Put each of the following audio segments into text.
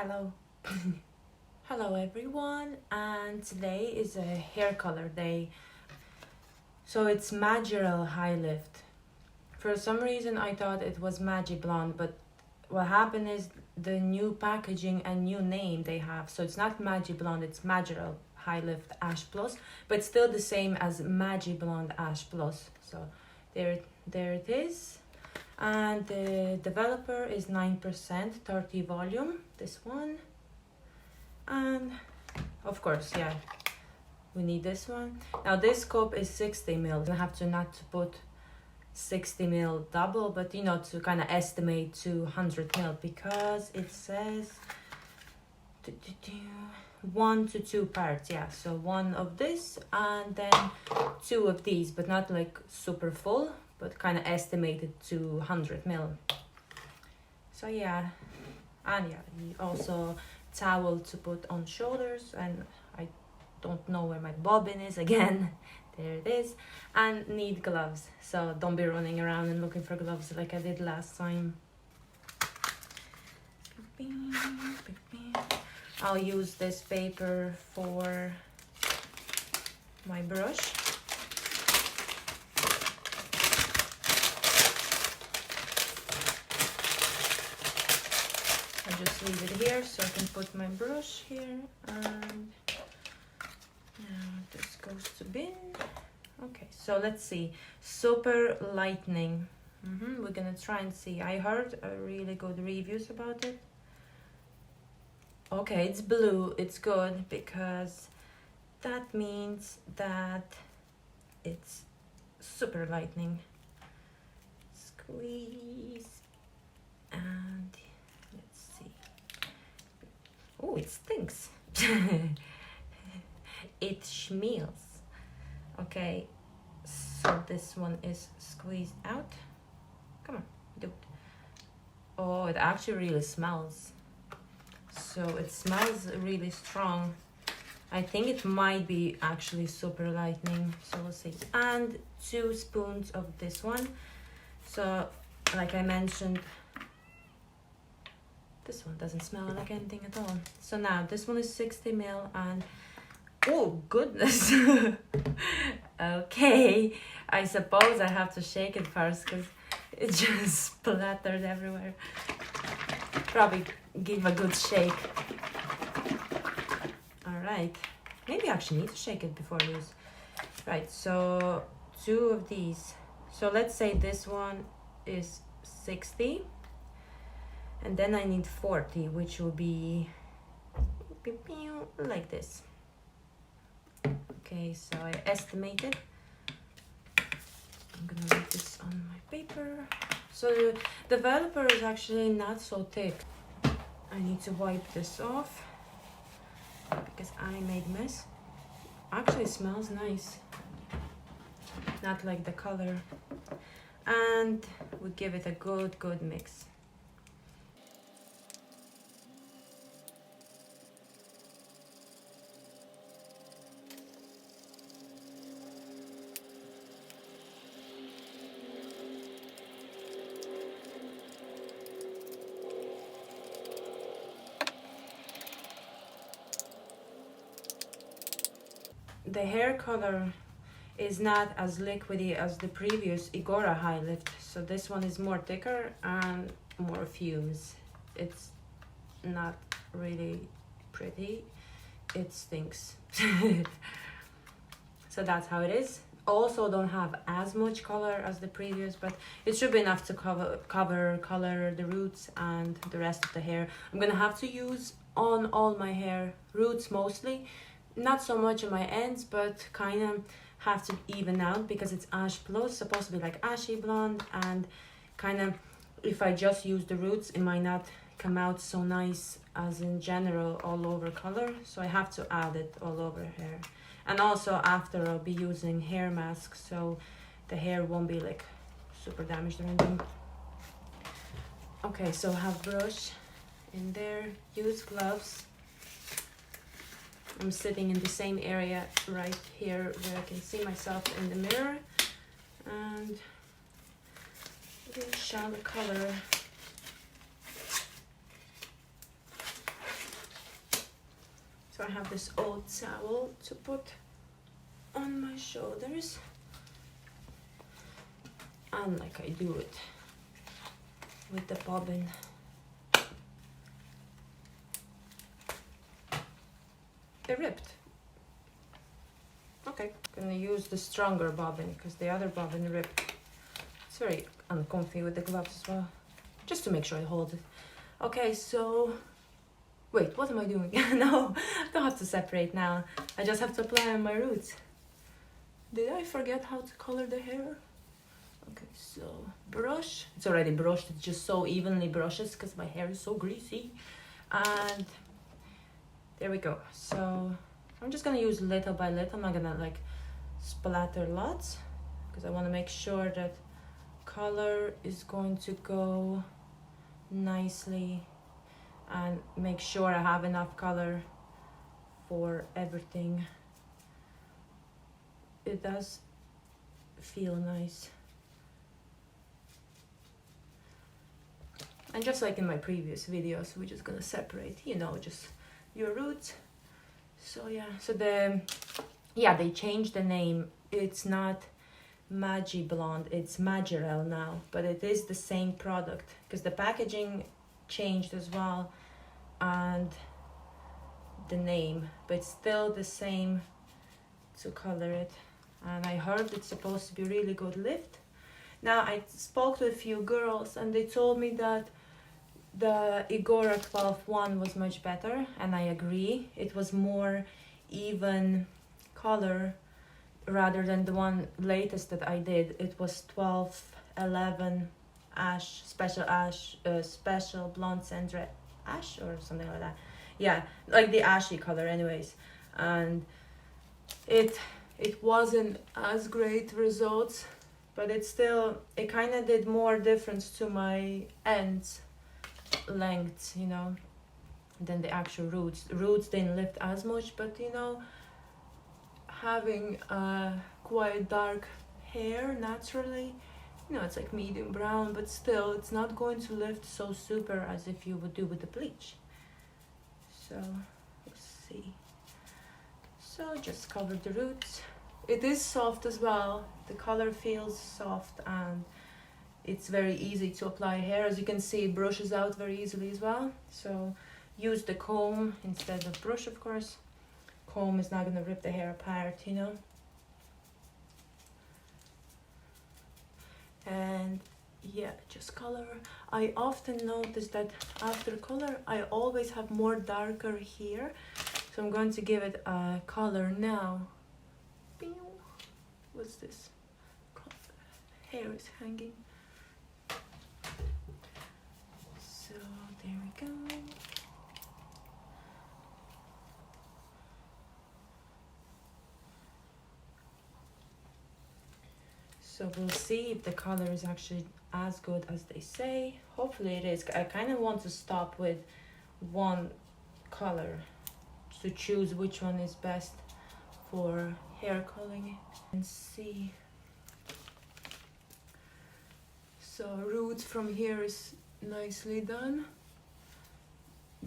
Hello. Hello everyone, and today is a hair color day. So it's Majirel Highlift. For some reason I thought it was Magi Blonde, but what happened is the new packaging and new name they have. So it's not Magi Blonde, it's Majirel Highlift Ash Plus, but still the same as Magi Blonde Ash Plus. So there it is. And the developer is 9%, 30 volume, this one. And of course, yeah, we need this one. Now this cup is 60 ml. You have to not to put 60 ml double, but you know, to kind of estimate to 100 ml, because it says 1 to 2 parts. Yeah, so one of this and then 2 of these, but not like super full, but kind of estimated to 100 ml. So yeah, and yeah, also towel to put on shoulders, and I don't know where my bobbin is again. There it is. And need gloves, so don't be running around and looking for gloves like I did last time. I'll use this paper for my brush. I just leave it here so I can put my brush here, and now this goes to bin. Okay, so let's see. Super lightning. We're gonna try and see. I heard really good reviews about it. Okay, it's blue. It's good because that means that it's super lightning. Squeeze and let's see. Oh, it stinks. It smells. Okay, so this one is squeezed out. Come on, do it. Oh, it actually really smells. So it smells really strong. I think it might be actually super lightning, so we'll see. And 2 spoons of this one. So like I mentioned, this one doesn't smell like anything at all. So now this one is 60 ml and oh goodness. Okay, I suppose I have to shake it first because it just splattered everywhere. Probably give a good shake. All right, maybe I actually need to shake it before I use. Right, so 2 of these. So let's say this one is 60. And then I need 40, which will be like this. Okay, so I estimated. I'm gonna write this on my paper. So the developer is actually not so thick. I need to wipe this off because I made a mess. Actually, it smells nice. Not like the color. And we give it a good mix. The hair color is not as liquidy as the previous Igora Highlift, so this one is more thicker and more fumes. It's not really pretty, it stinks. So that's how it is. Also don't have as much color as the previous, but it should be enough to color the roots and the rest of the hair. I'm gonna have to use on all my hair, roots mostly, not so much on my ends, but kind of have to even out because it's Ash Plus, supposed to be like ashy blonde, and kind of if I just use the roots it might not come out so nice as in general all over color, so I have to add it all over hair. And also after I'll be using hair masks, so the hair won't be like super damaged or anything. Okay, so have brush in there, use gloves. I'm sitting in the same area right here where I can see myself in the mirror, and shall the color I have this old towel to put on my shoulders, and like I do it with the bobbin. It ripped. Okay, gonna use the stronger bobbin because the other bobbin ripped. It's very uncomfy with the gloves as well, just to make sure I hold it. Okay, so wait, what am I doing? No, I don't have to separate now. I just have to apply on my roots. Did I forget how to color the hair? Okay, so brush. It's already brushed. It just so evenly brushes because my hair is so greasy. And there we go. So I'm just gonna use little by little. I'm not gonna like splatter lots because I want to make sure that color is going to go nicely and make sure I have enough color for everything. It does feel nice. And just like in my previous videos, we're just gonna separate, you know, just your roots. So yeah, so they changed the name. It's not Magi Blonde, it's Majirel now, but it is the same product because the packaging changed as well and the name, but it's still the same to color it. And I heard it's supposed to be really good lift. Now I spoke to a few girls and they told me that the Igora 12-1 was much better, and I agree. It was more even color rather than the one latest that I did. It was 12-11 ash, special blonde cendre ash or something like that. Yeah, like the ashy color anyways. And it wasn't as great results, but it kind of did more difference to my ends lengths, you know, than the actual roots. The roots didn't lift as much, but you know, having quite dark hair naturally, you know, it's like medium brown, but still it's not going to lift so super as if you would do with the bleach. So let's see. So just cover the roots. It is soft as well. The color feels soft and it's very easy to apply hair. As you can see, it brushes out very easily as well. So use the comb instead of brush, of course. Comb is not gonna rip the hair apart, you know. And yeah, just color. I often notice that after color, I always have more darker hair. So I'm going to give it a color now. What's this? Hair is hanging. So there we go. So we'll see if the color is actually as good as they say. Hopefully it is. I kind of want to stop with one color to choose which one is best for hair coloring and see. So roots from here is nicely done.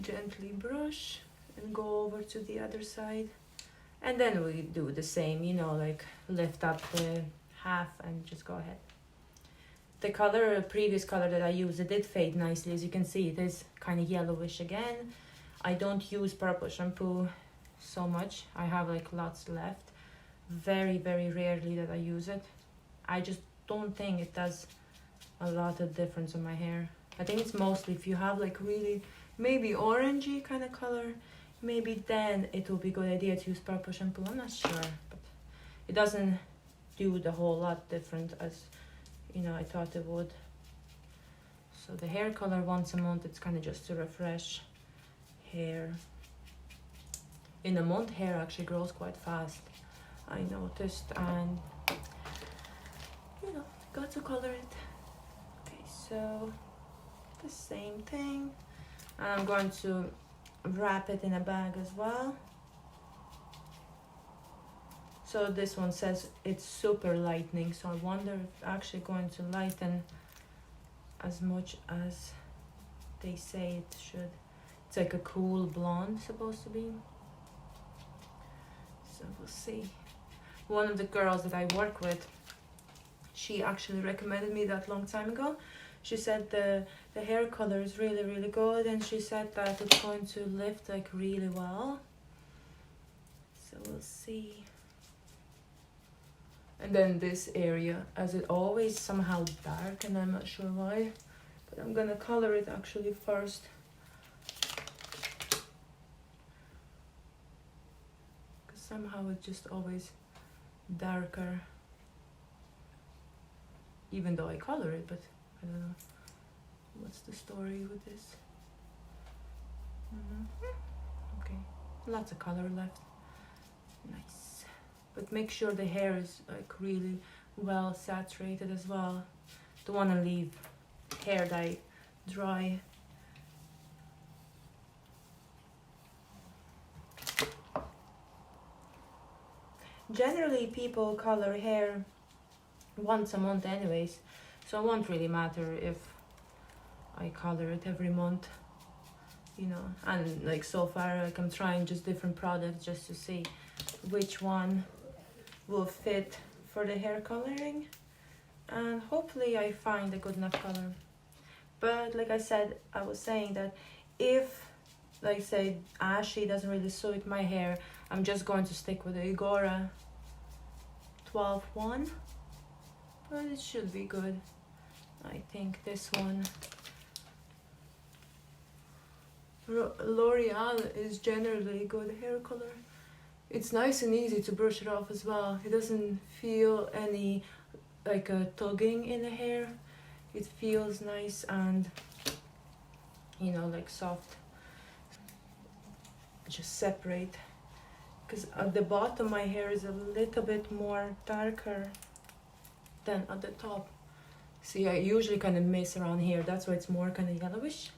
Gently brush and go over to the other side, and then we do the same, you know, like lift up the half and just go ahead. The color, previous color that I used, it did fade nicely. As you can see, it is kind of yellowish again. I don't use purple shampoo so much. I have like lots left. Very, very rarely that I use it. I just don't think it does a lot of difference on my hair. I think it's mostly if you have like really maybe orangey kind of color, maybe then it will be a good idea to use purple shampoo. I'm not sure, but it doesn't do the whole lot different as, you know, I thought it would. So the hair color once a month, it's kind of just to refresh hair. In a month, hair actually grows quite fast, I noticed, and you know, got to color it. Okay, so the same thing, and I'm going to wrap it in a bag as well. So this one says it's super lightening, so I wonder if it's actually going to lighten as much as they say it should. It's like a cool blonde supposed to be. So we'll see. One of the girls that I work with, she actually recommended me that long time ago. She said the hair color is really, really good, and she said that it's going to lift like really well. So we'll see. And then this area, as it always somehow dark, and I'm not sure why, but I'm gonna color it actually first. Because somehow it's just always darker. Even though I color it, but I don't know. What's the story with this? Okay, lots of color left. Nice. But make sure the hair is like really well saturated as well. Don't want to leave hair dye dry. Generally people color hair once a month anyways, so it won't really matter if I color it every month, you know. And like so far, like I'm trying just different products just to see which one will fit for the hair coloring, and hopefully I find a good enough color. But like I said, I was saying that if, like say, ashy doesn't really suit my hair, I'm just going to stick with the Igora 12-1, but it should be good. I think this one. L'Oreal is generally good hair color. It's nice and easy to brush it off as well. It doesn't feel any like a tugging in the hair. It feels nice and, you know, like soft. Just separate, because at the bottom my hair is a little bit more darker than at the top. See, I usually kind of mess around here, that's why it's more kind of yellowish.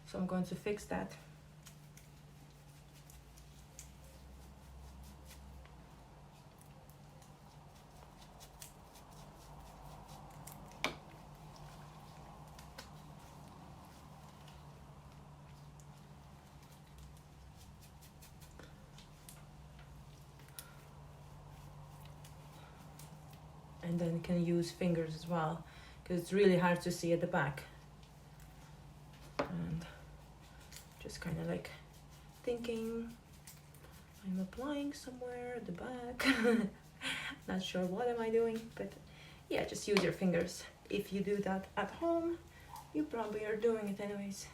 So I'm going to fix that. And then you can use fingers as well, because it's really hard to see at the back. And just kind of like thinking I'm applying somewhere at the back. Not sure what am I doing, but yeah, just use your fingers. If you do that at home, you probably are doing it anyways.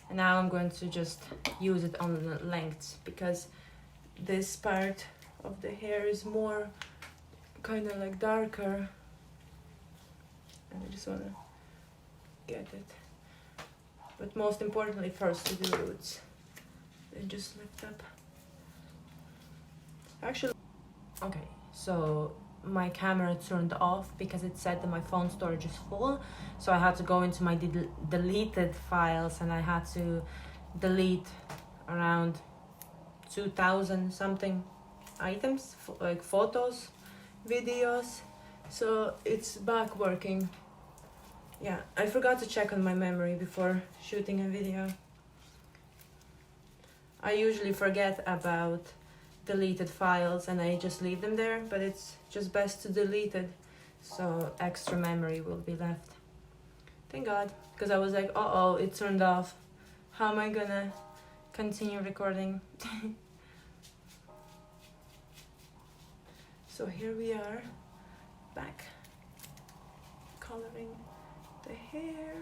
And now I'm going to just use it on the lengths, because this part of the hair is more kind of like darker, and I just want to get it. But most importantly, first to do roots, then just lift up. Actually, okay, so my camera turned off because it said that my phone storage is full, so I had to go into my deleted files, and I had to delete around 2,000 something items, like photos, videos. So it's back working. Yeah, I forgot to check on my memory before shooting a video. I usually forget about deleted files and I just leave them there, but it's just best to delete it so extra memory will be left. Thank God, because I was like, uh-oh, it turned off. How am I gonna continue recording? So here we are, back coloring the hair.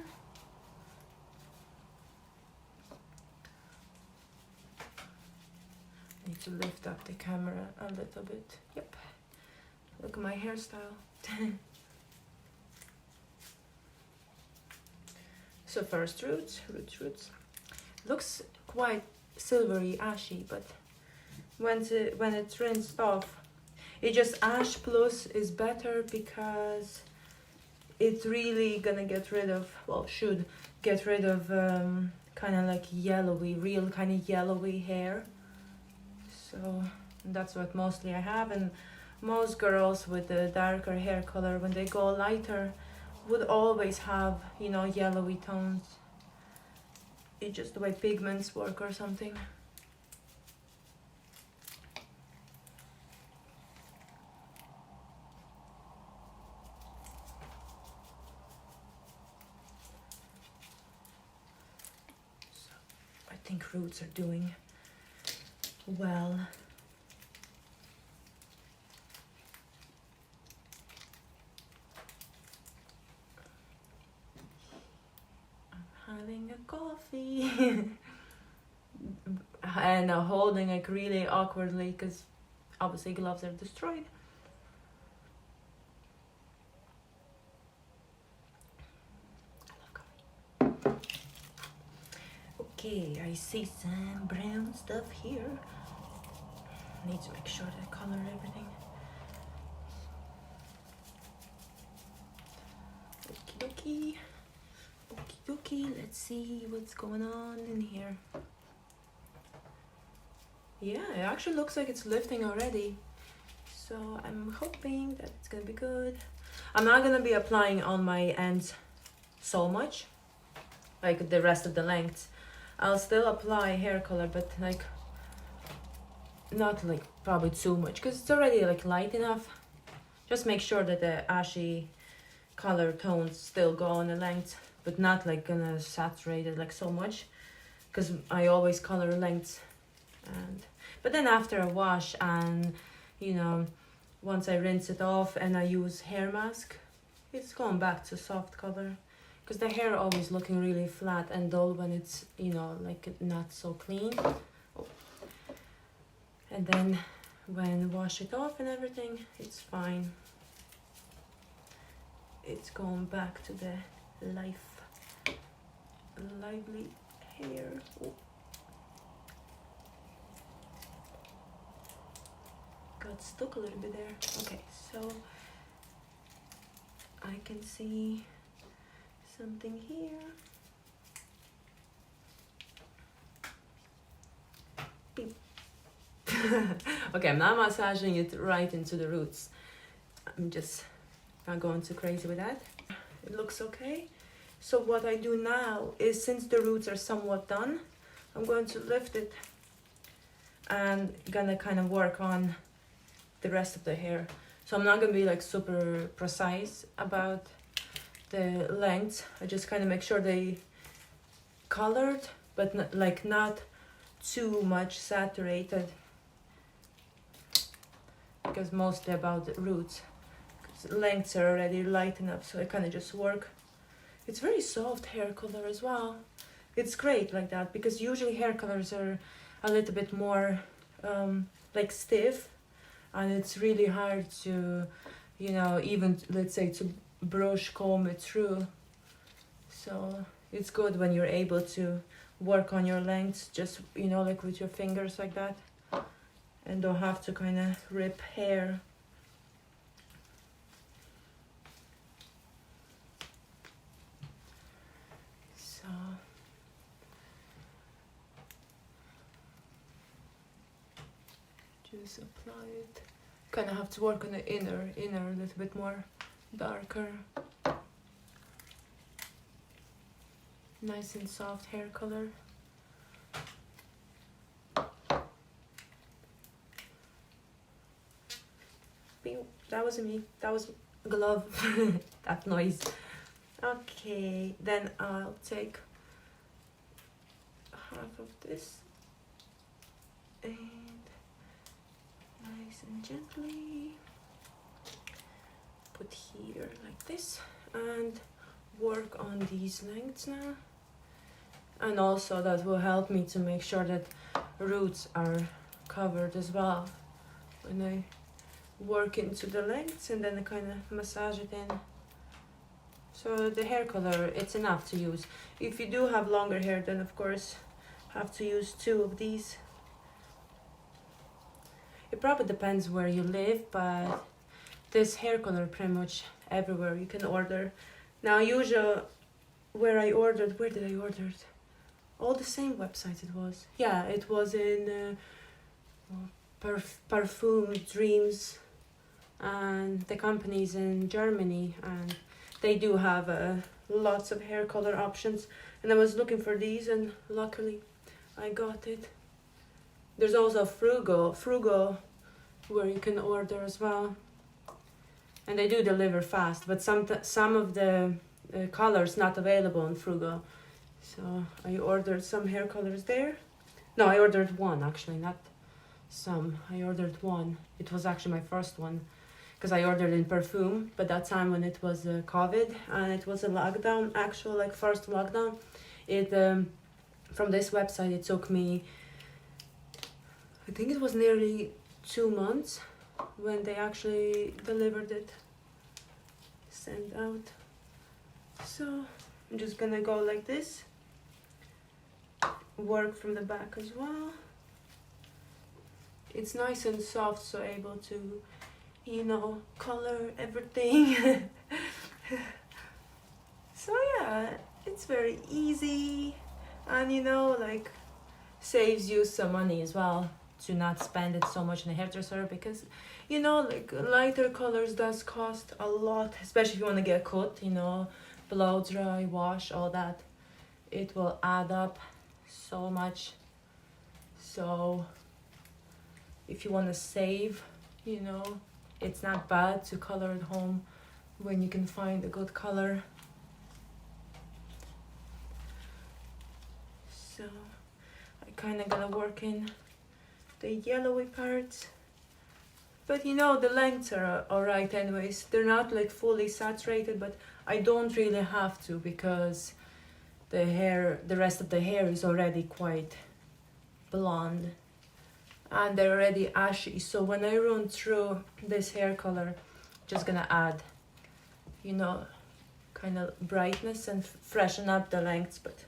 Need to lift up the camera a little bit. Yep. Look at my hairstyle. So first roots. Looks quite silvery, ashy, but when it's rinsed off, it just ash plus is better, because it's really gonna get rid of, well, should get rid of kind of like yellowy, real kind of yellowy hair. So that's what mostly I have, and most girls with the darker hair color, when they go lighter, would always have, you know, yellowy tones. It's just the way pigments work or something. think roots are doing well. I'm having a coffee. And holding it really awkwardly because obviously gloves are destroyed. I love coffee. Okay, I see some brown stuff here. Need to make sure that I color everything. Okie dokie. Okie dokie. Let's see what's going on in here. Yeah, it actually looks like it's lifting already. So I'm hoping that it's gonna be good. I'm not gonna be applying on my ends so much, like the rest of the length. I'll still apply hair color, but like not like probably too much because it's already like light enough. Just make sure that the ashy color tones still go on the length, but not like gonna saturate it like so much because I always color lengths. But then after a wash and once I rinse it off and I use hair mask, it's going back to soft color because the hair always looking really flat and dull when it's like not so clean. Oh. And then when wash it off and everything, it's fine. It's going back to the lively hair. Oh. Got stuck a little bit there. Okay, so I can see something here. Beep. Okay, I'm not massaging it right into the roots. I'm just not going too crazy with that. It looks okay. So what I do now is, since the roots are somewhat done, I'm going to lift it and gonna kind of work on the rest of the hair. So I'm not gonna be like super precise about the length. I just kind of make sure they colored, but not too much saturated, because mostly about the roots. Lengths are already light enough, so I kind of just work. It's very soft hair color as well. It's great like that because usually hair colors are a little bit more like stiff, and it's really hard to even let's say to brush comb it through. So it's good when you're able to work on your lengths just like with your fingers like that, and don't have to kind of rip hair. So just apply it. Kind of have to work on the inner a little bit more darker. Nice and soft hair color. Pew. That wasn't me. That was a glove. That noise. Okay, then I'll take half of this and nice and gently put here like this and work on these lengths now. And also that will help me to make sure that roots are covered as well when I work into the lengths, and then I kind of massage it in. So the hair color, it's enough to use. If you do have longer hair, then of course have to use 2 of these. It probably depends where you live, but this hair color pretty much everywhere you can order. Now usually where did I order it? All the same websites it was. Yeah, it was in Parfum Dreams, and the company's in Germany, and they do have lots of hair color options. And I was looking for these, and luckily I got it. There's also Frugo, where you can order as well, and they do deliver fast. But some of the colors not available in Frugo, So I ordered some hair colors there. No, I ordered one actually, not some. I ordered one. It was actually my first one because I ordered in perfume, but that time when it was COVID and it was a lockdown, actual like first lockdown, it from this website it took me, I think it was nearly 2 months when they actually delivered it, sent out. So I'm just gonna go like this, work from the back as well. It's nice and soft, so able to, you know, color everything. So yeah, it's very easy, and you know, like saves you some money as well to not spend it so much in a hairdresser, because you know, like lighter colors does cost a lot, especially if you want to get cut, you know, blow dry, wash, all that. It will add up so much. So if you want to save, you know, it's not bad to color at home when you can find a good color. So I kind of gonna work in the yellowy parts, but you know, the lengths are alright anyways. They're not like fully saturated, but I don't really have to because the rest of the hair is already quite blonde and they're already ashy. So when I run through this hair color, just gonna add, you know, kind of brightness and freshen up the lengths, but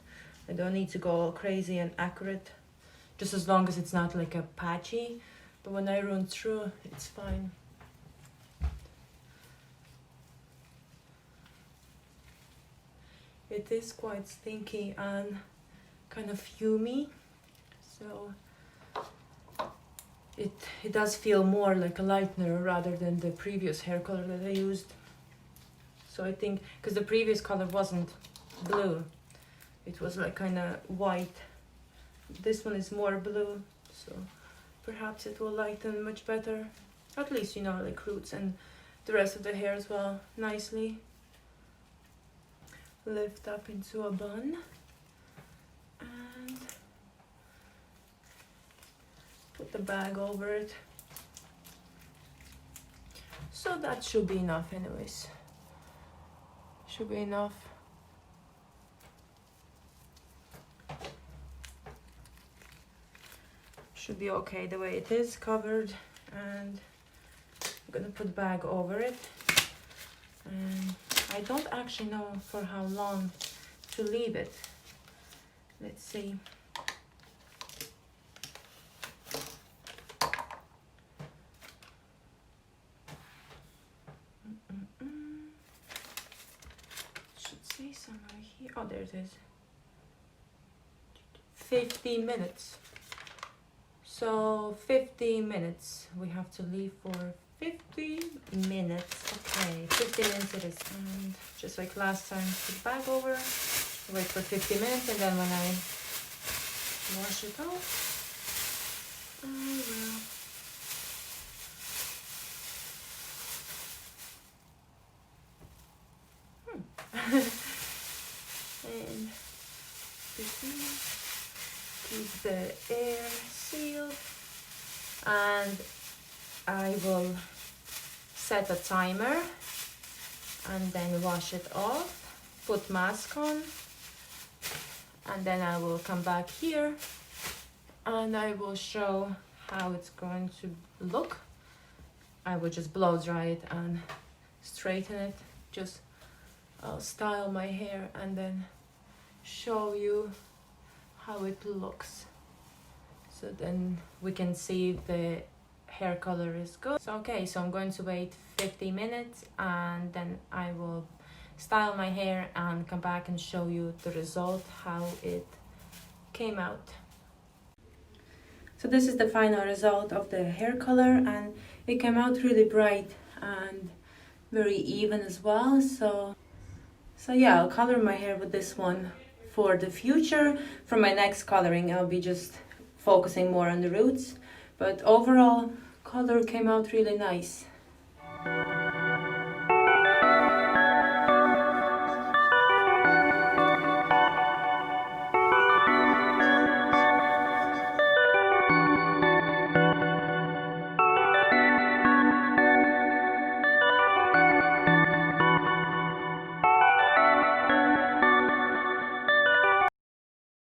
I don't need to go all crazy and accurate, just as long as it's not like a patchy. But when I run through, it's fine. It is quite stinky and kind of fumey, so it does feel more like a lightener rather than the previous hair color that I used. So I think, because the previous color wasn't blue, it was like kind of white. This one is more blue, so perhaps it will lighten much better. At least, you know, like roots and the rest of the hair as well, nicely. Lift up into a bun and put the bag over it. So that should be enough anyways. Should be enough. Should be okay the way it is covered, and I'm gonna put bag over it. And I don't actually know for how long to leave it. Let's see. Should say somewhere here. Oh, there it is. 15 minutes. So 15 minutes. We have to leave for 50 minutes. Okay, 50 minutes it is. And just like last time, put back over, wait for 50 minutes, and then when I wash it off, I will and keep the air sealed, and I will set a timer and then wash it off, put mask on, and then I will come back here and I will show how it's going to look. I will just blow dry it and straighten it. Just I'll style my hair and then show you how it looks, so then we can see if the hair color is good. So okay, so I'm going to wait 50 minutes and then I will style my hair and come back and show you the result, how it came out. So this is the final result of the hair color, and it came out really bright and very even as well. So yeah, I'll color my hair with this one for the future. For my next coloring, I'll be just focusing more on the roots, but overall color came out really nice.